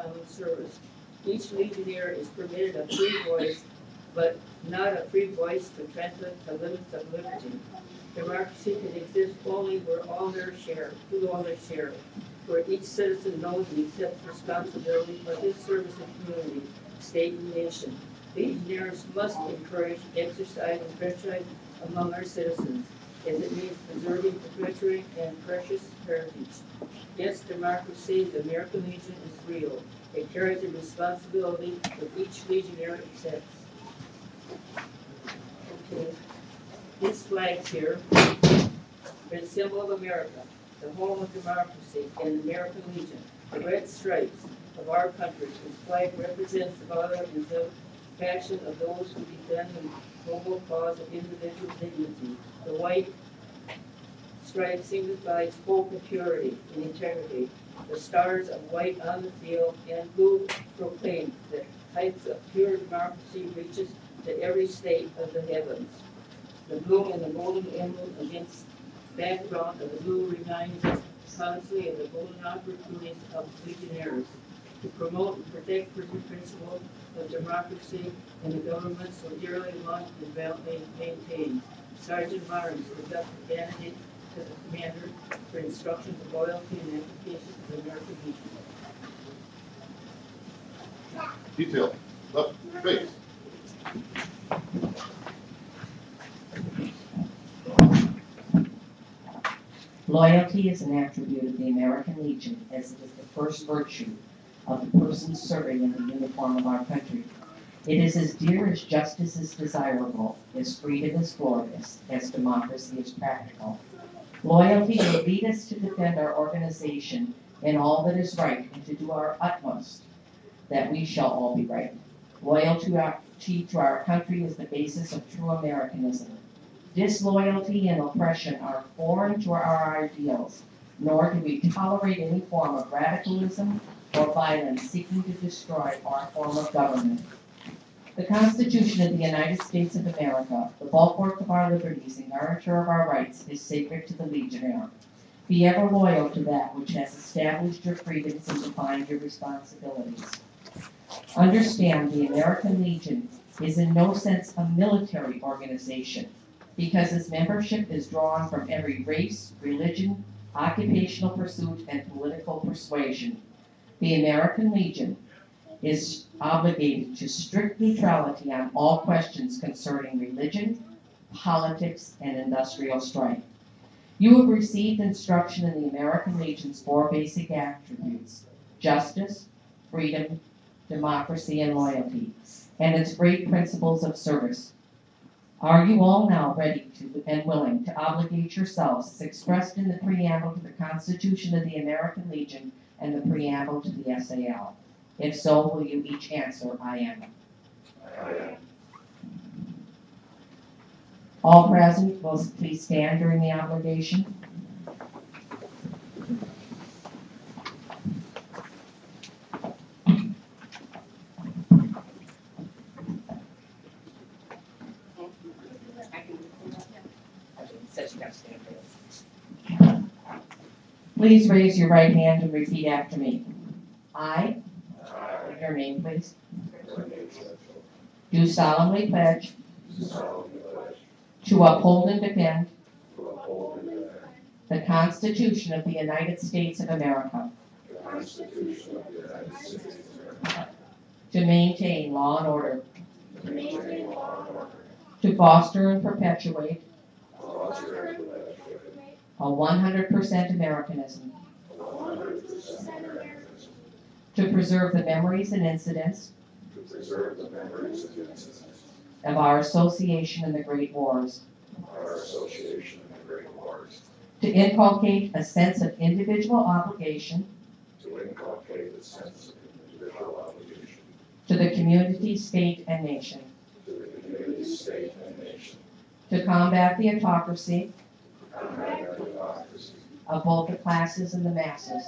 common service. Each legionnaire is permitted a free voice, but not a free voice to transmit the limits of liberty. Democracy can exist only where all their share, where each citizen knows and accepts responsibility for his service and community, state, and nation. Legionnaires must encourage, exercise, and franchise among our citizens, as it means preserving, perpetuating, and precious heritage. Yes, democracy, the American Legion is real. It carries a responsibility that each legionnaire accepts. Okay. These flags here are the symbol of America, the home of democracy, and the American Legion. The red stripes of our country. This flag represents the valor and the passion of those who defend the noble cause of individual dignity. The white stripe signifies hope and purity and integrity. The stars of white on the field and blue proclaim that heights of pure democracy reaches to every state of the heavens. The blue and the golden emblem against background of the blue reminds us constantly of the golden opportunities of legionnaires to promote and protect the principles of democracy and the government so dearly loved and valiantly maintained. Sergeant Barnes was up the candidate to the commander for instructions of loyalty and application to the American Legion. Detail. Left face. Loyalty is an attribute of the American Legion, as it is the first virtue of the person serving in the uniform of our country. It is as dear as justice is desirable, as freedom is glorious, as democracy is practical. Loyalty will lead us to defend our organization in all that is right and to do our utmost that we shall all be right. Loyalty to our country is the basis of true Americanism. Disloyalty and oppression are foreign to our ideals, nor do we tolerate any form of radicalism or violence seeking to destroy our form of government. The Constitution of the United States of America, the bulwark of our liberties and guarantor of our rights, is sacred to the Legionnaire. Be ever loyal to that which has established your freedoms and defined your responsibilities. Understand, the American Legion is in no sense a military organization, because its membership is drawn from every race, religion, occupational pursuit, and political persuasion. The American Legion is obligated to strict neutrality on all questions concerning religion, politics, and industrial strife. You have received instruction in the American Legion's 4 basic attributes: justice, freedom, democracy, and loyalty, and its great principles of service. Are you all now ready to and willing to obligate yourselves as expressed in the preamble to the Constitution of the American Legion and the preamble to the SAL? If so, will you each answer, I am? I am. All present will please stand during the obligation. Please raise your right hand and repeat after me. I, your name please, do solemnly pledge to uphold and defend the Constitution of the United States of America, to maintain law and order, to foster and perpetuate a 100% Americanism, to preserve the memories and incidents of our association in the Great Wars, to inculcate a sense of individual obligation to the community, state, and nation, to combat the autocracy of both the classes and the masses,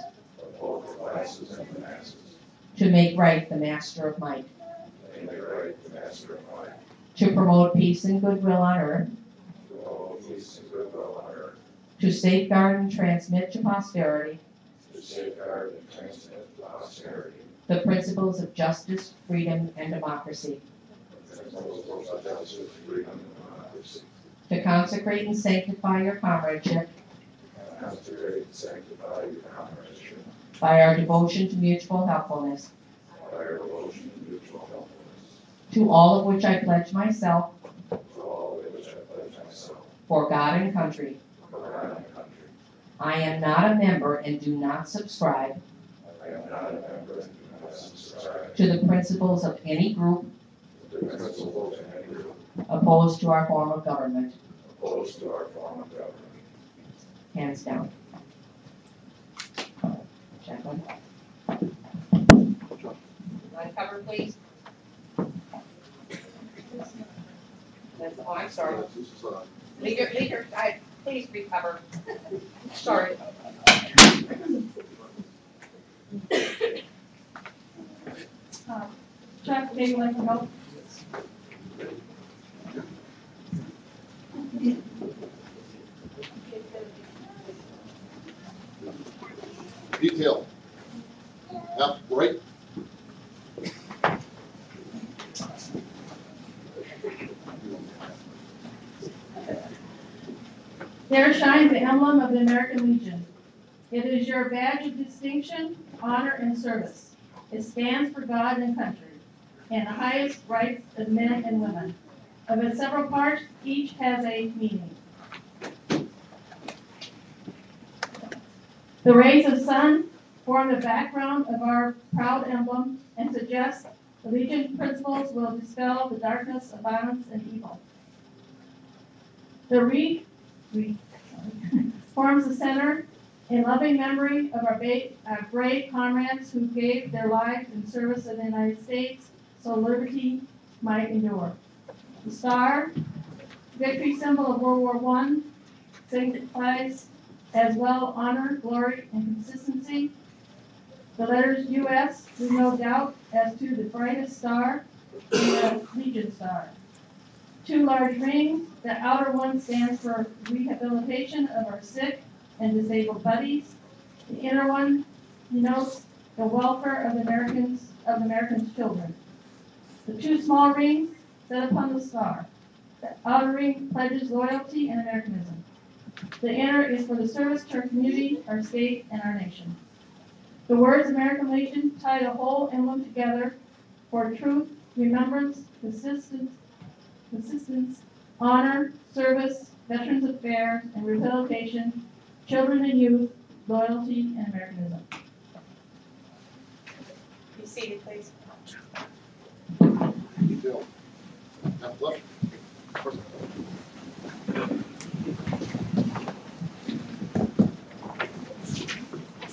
to make right the master of might, to promote peace and goodwill on earth, to safeguard and transmit to posterity the principles of justice, freedom, and democracy, to consecrate and sanctify your comradeship by our devotion to mutual helpfulness, to all of which I pledge myself for God and country. I am not a member and do not subscribe to the principles of any group opposed to our form of government. Hands down. Jacqueline. Line cover, please. That's, oh, I'm sorry. Leader, please recover. Sorry. Chuck, maybe like to help? Detail. Left, right. There shines the emblem of the American Legion. It is your badge of distinction, honor, and service. It stands for God and country, and the highest rights of men and women. Of its several parts, each has a meaning. The rays of sun form the background of our proud emblem and suggest the Legion principles will dispel the darkness of violence and evil. The wreath forms the center in loving memory of our brave comrades who gave their lives in service of the United States so liberty might endure. The star, victory symbol of World War I, signifies as well honor, glory, and consistency. The letters U.S. leave no doubt as to the brightest star, the Legion Star. Two large rings, the outer one stands for rehabilitation of our sick and disabled buddies. The inner one denotes the welfare of Americans' children. The two small rings set upon the star. The outer ring pledges loyalty and Americanism. The inner is for the service to our community, our state, and our nation. The words American Legion tie the whole emblem together for truth, remembrance, persistence, honor, service, veterans affairs, and rehabilitation, children and youth, loyalty, and Americanism. Be seated, please. Detail. Left, left. Perfect.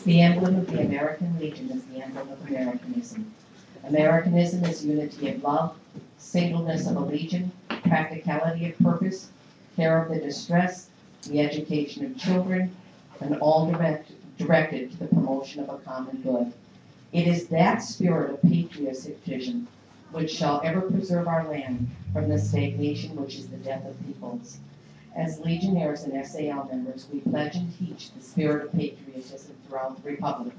The emblem of the American Legion is the emblem of Americanism. Americanism is unity of love, singleness of allegiance, practicality of purpose, care of the distressed, the education of children, and all directed to the promotion of a common good. It is that spirit of patriotism which shall ever preserve our land from the stagnation which is the death of peoples. As Legionnaires and SAL members, we pledge and teach the spirit of patriotism throughout the Republic.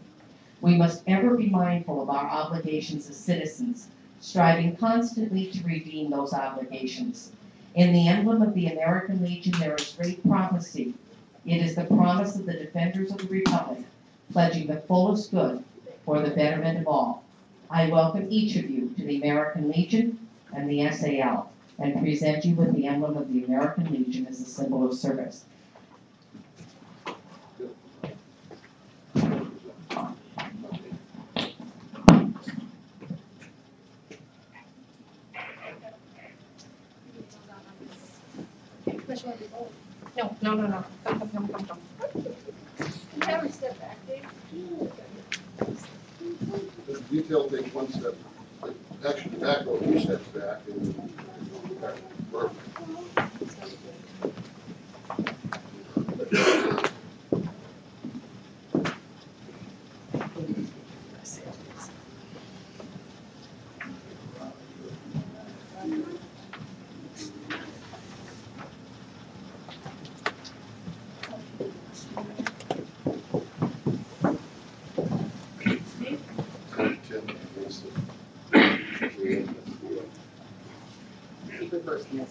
We must ever be mindful of our obligations as citizens, striving constantly to redeem those obligations. In the emblem of the American Legion, there is great prophecy. It is the promise of the defenders of the Republic, pledging the fullest good for the betterment of all. I welcome each of you to the American Legion and the SAL, and present you with the emblem of the American Legion as a symbol of service. No. Come. Can you have her step back, Dave? The detail takes one step, actually back or two steps back. And perfect. Tim. against it. Keep reversing it.